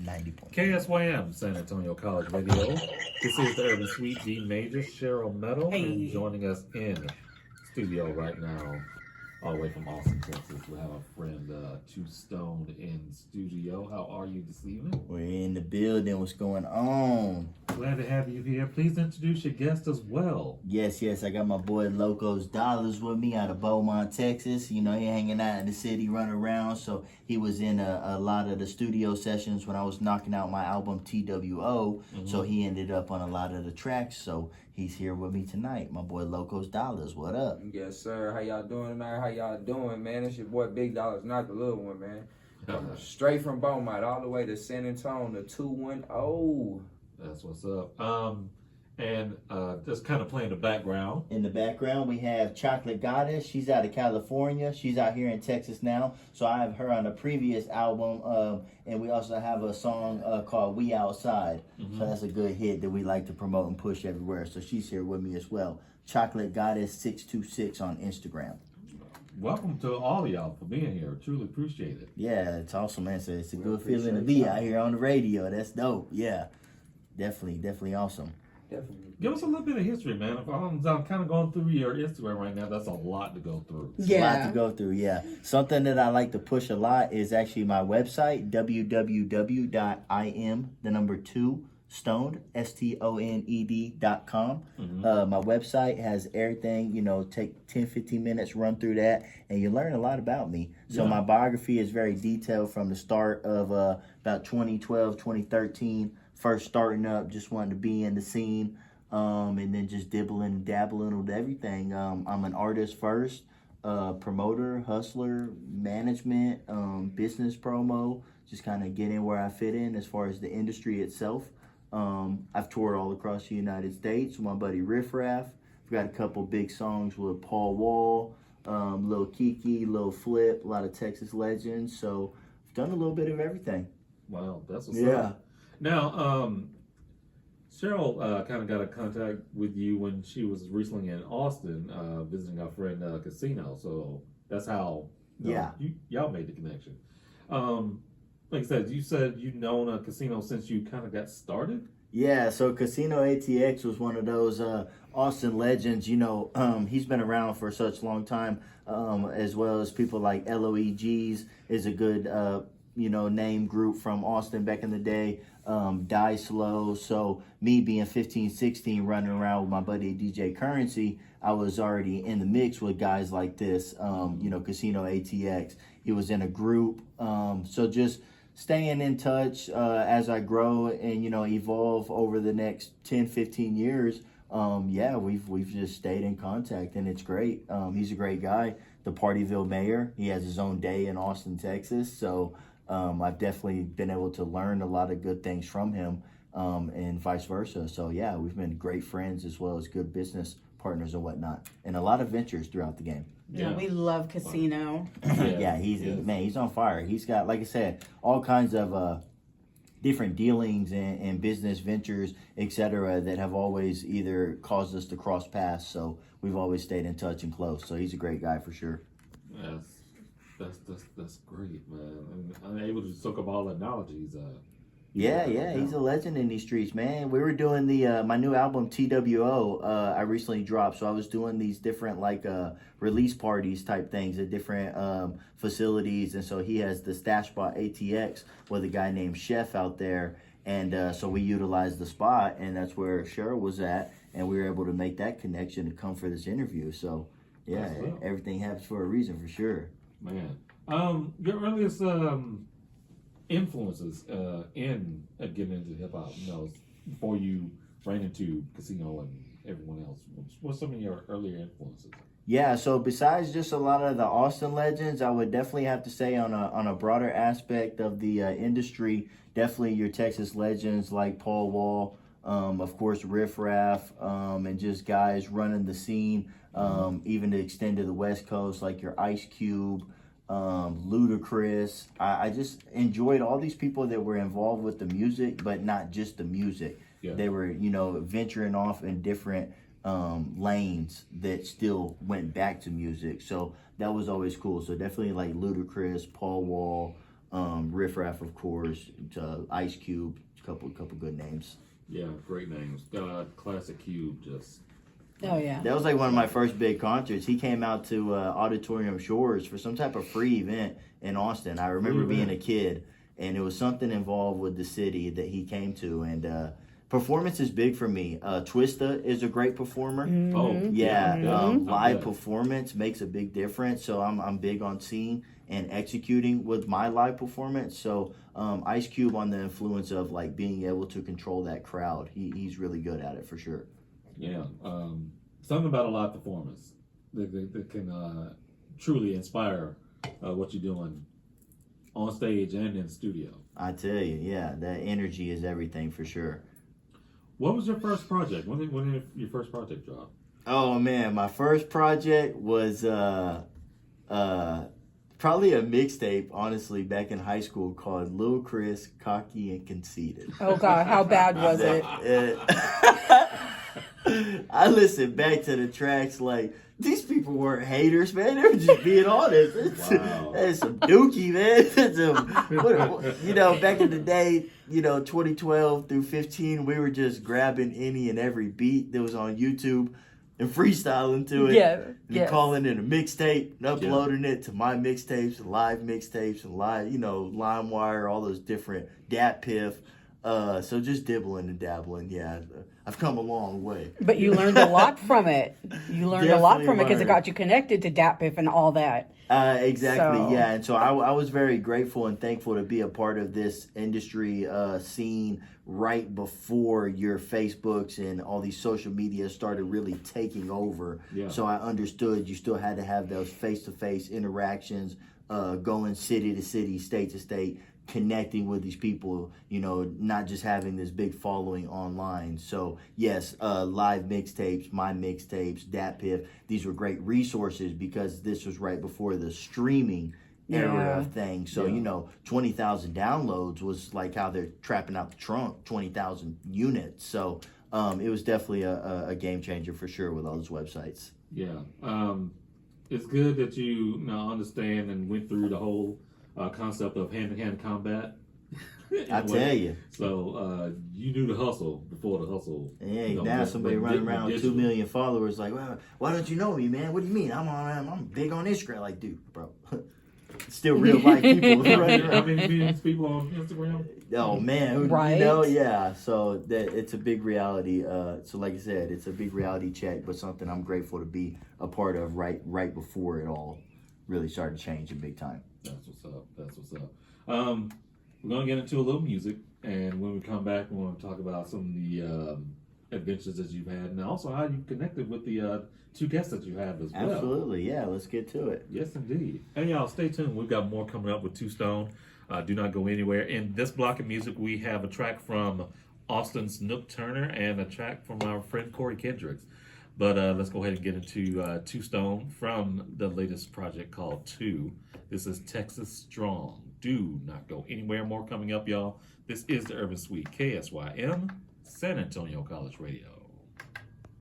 90 point. KSYM, San Antonio College Radio. This is the Urban Suite D Major, Cheryl Meadow, and joining us in studio right now, all the way from Austin, Texas, we have our friend Two Stoned in studio. How are you this evening? We're in the building. What's going on? Glad to have you here. Please introduce your guest as well. Yes. I got my boy Locos Dollars with me out of Beaumont, Texas. You know, he hanging out in the city, running around. So he was in a lot of the studio sessions when I was knocking out my album TWO. So he ended up on a lot of the tracks. So he's here with me tonight. My boy Locos Dollars. What up? Yes, sir. How y'all doing tonight? How y'all doing, man? It's your boy Big Dollars, not the little one, man. Straight from Beaumont all the way to San Antonio, 210. That's what's up. And just kind of playing the background. In the background, we have Chocolate Goddess. She's out of California. She's out here in Texas now. So I have her on a previous album. And we also have a song called We Outside. So that's a good hit that we like to promote and push everywhere. So she's here with me as well. Chocolate Goddess 626 on Instagram. Welcome to all of y'all for being here. Truly appreciate it. Yeah, it's awesome, man. So it's a good feeling to be out here on the radio. That's dope. Yeah, definitely awesome. Definitely. Give us a little bit of history, man. If I'm kind of going through your Instagram right now, that's a lot to go through. It's a lot to go through, yeah. Something that I like to push a lot is actually my website, www.im2stoned, STONED.com. My website has everything, you know, take 10-15 minutes, run through that, and you learn a lot about me. So my biography is very detailed from the start of about 2012, 2013, first starting up, just wanting to be in the scene, and then just dibbling and dabbling with everything. I'm an artist first, promoter, hustler, management, business promo, just kind of getting where I fit in as far as the industry itself. I've toured all across the United States with my buddy Riff Raff. We've got a couple big songs with Paul Wall, Lil Kiki, Lil Flip, a lot of Texas legends. So I've done a little bit of everything. Wow, that's what's up. Now, Cheryl kind of got a contact with you when she was recently in Austin visiting our friend Casino. So that's how y'all made the connection. Like I said, you've known Casino since you kind of got started? Yeah, so Casino ATX was one of those Austin legends. You know, he's been around for such a long time, as well as people like LOEGs is a good, name group from Austin back in the day. Die Slow. So me being 15, 16, running around with my buddy DJ Currency, I was already in the mix with guys like this, Casino ATX. He was in a group. So just staying in touch as I grow and, evolve over the next 10, 15 years. We've just stayed in contact, and it's great. He's a great guy. The Partyville mayor. He has his own day in Austin, Texas. So I've definitely been able to learn a lot of good things from him, and vice versa. So yeah, we've been great friends as well as good business partners and whatnot, and a lot of ventures throughout the game. Yeah, we love Casino. He's on fire. He's got, like I said, all kinds of different dealings and business ventures, etc., that have always either caused us to cross paths. So we've always stayed in touch and close. So he's a great guy for sure. Yes. That's great, man. I'm able to soak up all the analogies. He's a legend in these streets, man. We were doing the my new album TWO. I recently dropped, so I was doing these different release parties type things at different facilities, and so he has the Stash Spot ATX with a guy named Chef out there, and so we utilized the spot, and that's where Cheryl was at, and we were able to make that connection to come for this interview. So everything happens for a reason, for sure. Man, your earliest influences in getting into hip hop, before you ran into Casino and everyone else, what's some of your earlier influences? Yeah, so besides just a lot of the Austin legends, I would definitely have to say on a broader aspect of the industry, definitely your Texas legends like Paul Wall, of course Riff Raff, and just guys running the scene. Even to extend to the West Coast, like your Ice Cube, Ludacris. I just enjoyed all these people that were involved with the music, but not just the music. Yeah. They were, venturing off in different lanes that still went back to music. So that was always cool. So definitely like Ludacris, Paul Wall, Riff Raff, of course, Ice Cube, couple good names. Yeah, great names. Classic Cube, just. Oh yeah. That was like one of my first big concerts. He came out to Auditorium Shores for some type of free event in Austin. I remember being a kid, and it was something involved with the city that he came to. And performance is big for me. Twista is a great performer. Oh, Live performance makes a big difference. So I'm big on seeing and executing with my live performance. So Ice Cube on the influence of like being able to control that crowd. He's really good at it for sure. Yeah, something about a live performance that can truly inspire what you're doing on stage and in the studio. I tell you, yeah, that energy is everything for sure. What was your first project? When did your first project drop? Oh man, my first project was probably a mixtape, honestly, back in high school called Lil Chris, Cocky and Conceited. Oh God, how bad was it? I listened back to the tracks like these people weren't haters, man. They were just being honest. Wow. That's some dookie, man. Back in the day, 2012 through 15, we were just grabbing any and every beat that was on YouTube and freestyling to it. Yeah. And calling it a mixtape and uploading it to my mixtapes and live mixtapes and live, LimeWire, all those different DatPiff. So just dibbling and dabbling, yeah. I've come a long way. But you learned a lot from it. You learned a lot from it because it learned. got you connected to DatPiff and all that. Exactly, So- yeah. And so I was very grateful and thankful to be a part of this industry scene right before your Facebooks and all these social media started really taking over. Yeah. So I understood you still had to have those face-to-face interactions, going city to city, state to state, connecting with these people, not just having this big following online. So yes, live mixtapes, my mixtapes, DatPiff, these were great resources because this was right before the streaming era Yeah. of things. So, 20,000 downloads was like how they're trapping out the trunk, 20,000 units. So it was definitely a game changer for sure with all those websites. Yeah, it's good that you now understand and went through the whole concept of hand-to-hand combat. I tell you. So you knew the hustle before the hustle. Yeah, now somebody running around with 2 million followers like, well, why don't you know me, man? What do you mean? I'm big on Instagram. Like, dude, bro. Still real life people running How around. many millions people on Instagram? Oh man, Right. yeah. So that it's a big reality. So like I said, it's a big reality check, but something I'm grateful to be a part of right before it all really started changing big time. That's what's up. That's what's up. We're gonna get into a little music, and when we come back, we're gonna talk about some of the adventures that you've had, and also how you connected with the two guests that you have as well. Absolutely, yeah. Let's get to it. Yes, indeed. And y'all, stay tuned. We've got more coming up with Two Stone. Do not go anywhere. In this block of music, we have a track from Austin's Nook Turner and a track from our friend Corey Kendricks. But let's go ahead and get into Two Stone from the latest project called Two. This is Texas Strong. Do not go anywhere. More coming up, y'all. This is the Urban Suite, KSYM, San Antonio College Radio.